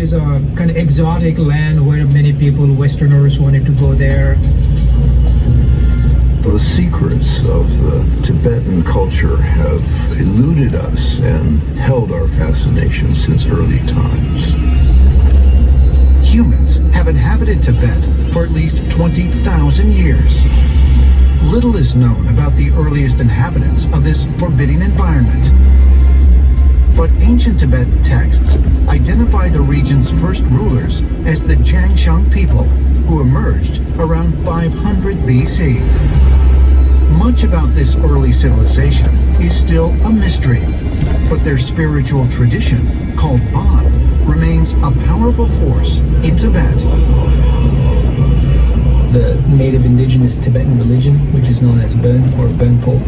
is a kind of exotic land where many people, Westerners, wanted to go there. The secrets of the Tibetan culture have eluded us and held our fascination since early times. Humans have inhabited Tibet for at least 20,000 years. Little is known about the earliest inhabitants of this forbidding environment. But ancient Tibetan texts identify the region's first rulers as the Jiangshang people, who emerged around 500 BC. Much about this early civilization is still a mystery, but their spiritual tradition, called Bon, remains a powerful force in Tibet. The native indigenous Tibetan religion, which is known as Ben or Benpo,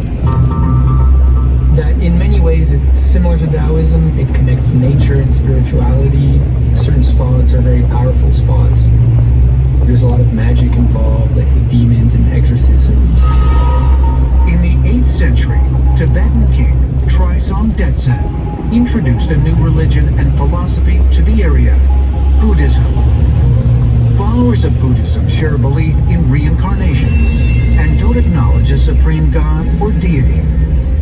that in many ways it's similar to Taoism. It connects nature and spirituality. Certain spots are very powerful spots. There's a lot of magic involved, like demons and exorcisms. In the 8th century, Tibetan king Trisong Detsen introduced a new religion and philosophy to the area, Buddhism. Followers of Buddhism share a belief in reincarnation and don't acknowledge a supreme god or deity.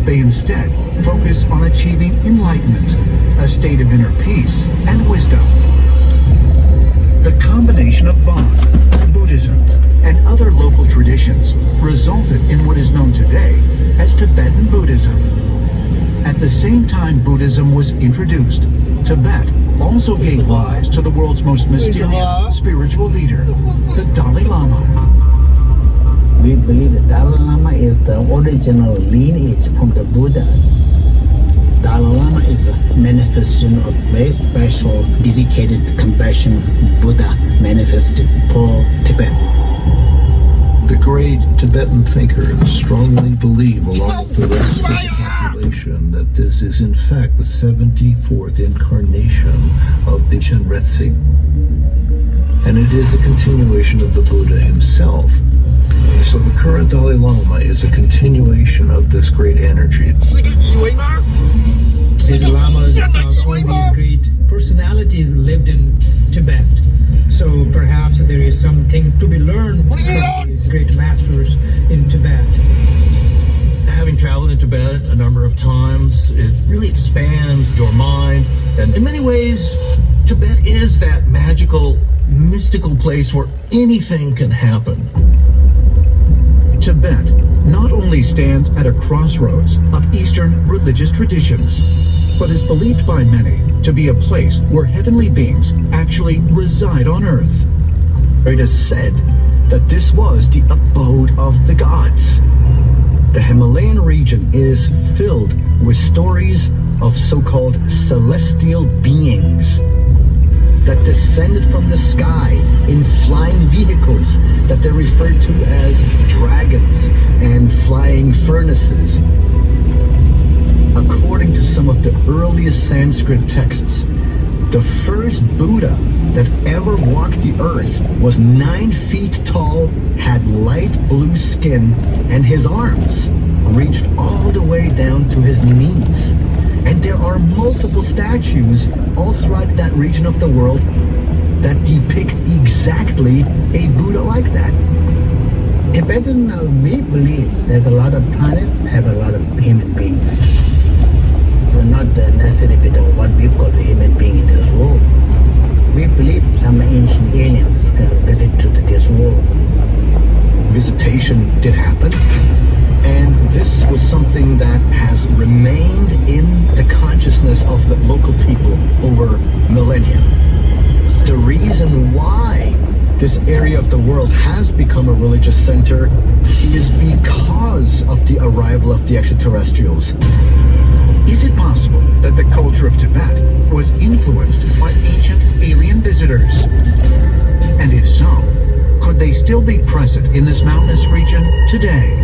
They instead focus on achieving enlightenment, a state of inner peace and wisdom. The combination of Bon, Buddhism, and other local traditions resulted in what is known today as Tibetan Buddhism. At the same time Buddhism was introduced, Tibet also gave rise to the world's most mysterious spiritual leader, the Dalai Lama. We believe the Dalai Lama is the original lineage from the Buddha. Dalai Lama is a manifestation of very special, dedicated compassion Buddha manifested for Tibet. The great Tibetan thinkers strongly believe, along with the rest of the population, that this is in fact the 74th incarnation of the Chenrezig. And it is a continuation of the Buddha himself. So the current Dalai Lama is a continuation of this great energy. These lamas, all these great personalities lived in Tibet. So perhaps there is something to be learned from these great masters in Tibet. Having traveled in Tibet a number of times, it really expands your mind. And in many ways, Tibet is that magical, mystical place where anything can happen. Tibet not only stands at a crossroads of Eastern religious traditions, but is believed by many to be a place where heavenly beings actually reside on Earth. It is said that this was the abode of the gods. The Himalayan region is filled with stories of so-called celestial beings that descended from the sky in flying vehicles that they refer to as dragons and flying furnaces. According to some of the earliest Sanskrit texts, the first Buddha that ever walked the earth was 9 feet tall, had light blue skin, and his arms reached all the way down to his knees. And there are multiple statues all throughout that region of the world that depict exactly a Buddha like that. Tibetan, we believe that a lot of planets have a lot of human beings. We're not necessarily what we call the human being in this world. We believe some ancient aliens visit to this world. Visitation did happen, and this was something that has remained in the consciousness of the local people over millennia. The reason why this area of the world has become a religious center is because of the arrival of the extraterrestrials. Is it possible that the culture of Tibet was influenced by ancient alien visitors? And if so, could they still be present in this mountainous region today?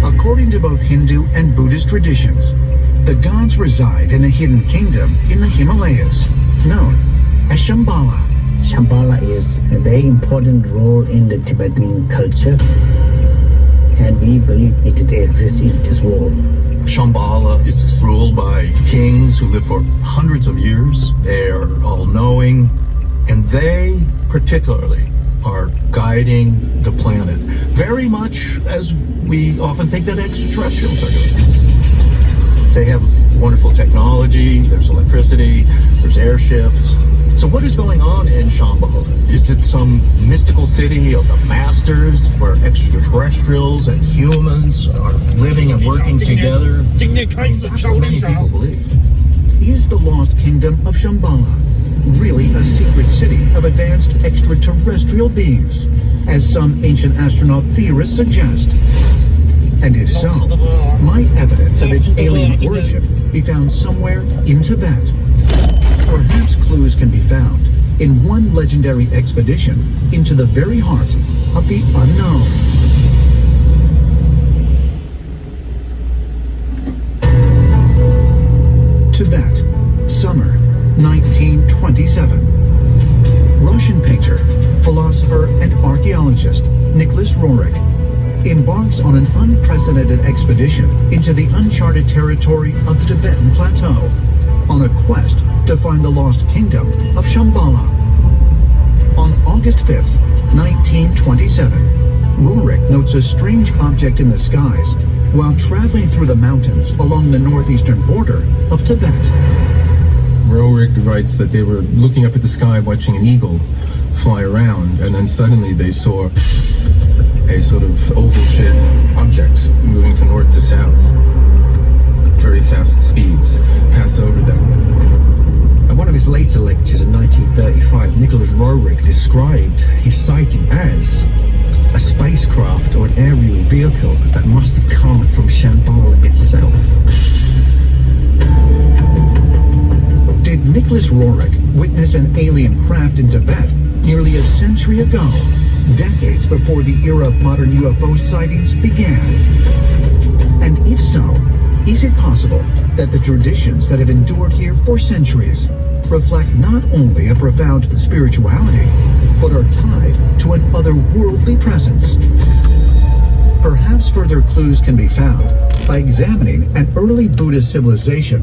According to both Hindu and Buddhist traditions, the gods reside in a hidden kingdom in the Himalayas, known as Shambhala. Shambhala is a very important role in the Tibetan culture, and we believe it exists in this world. Shambhala is ruled by kings who live for hundreds of years. They are all-knowing, they particularly are guiding the planet, very much as we often think that extraterrestrials are doing. They have wonderful technology, there's electricity, there's airships. So what is going on in Shambhala? Is it some mystical city of the masters where extraterrestrials and humans are living and working together? That's what many people believe. Is the lost kingdom of Shambhala really a secret city of advanced extraterrestrial beings, as some ancient astronaut theorists suggest? And if so, might evidence of its alien origin be found somewhere in Tibet? Perhaps clues can be found in one legendary expedition into the very heart of the unknown. Tibet, summer 1927. Russian painter, philosopher, and archaeologist Nicholas Roerich embarks on an unprecedented expedition into the uncharted territory of the Tibetan Plateau on a quest to find the lost kingdom of Shambhala. On August 5th, 1927, Roerich notes a strange object in the skies while traveling through the mountains along the northeastern border of Tibet. Roerich writes that they were looking up at the sky watching an eagle fly around, and then suddenly they saw a sort of oval-shaped object moving from north to south, very fast speeds, pass over them. In one of his later lectures in 1935, Nicholas Roerich described his sighting as a spacecraft or an aerial vehicle that must have come from Shambhala itself. Did Nicholas Roerich witness an alien craft in Tibet nearly a century ago, decades before the era of modern UFO sightings began? And if so, is it possible that the traditions that have endured here for centuries reflect not only a profound spirituality, but are tied to an otherworldly presence? Perhaps further clues can be found by examining an early Buddhist civilization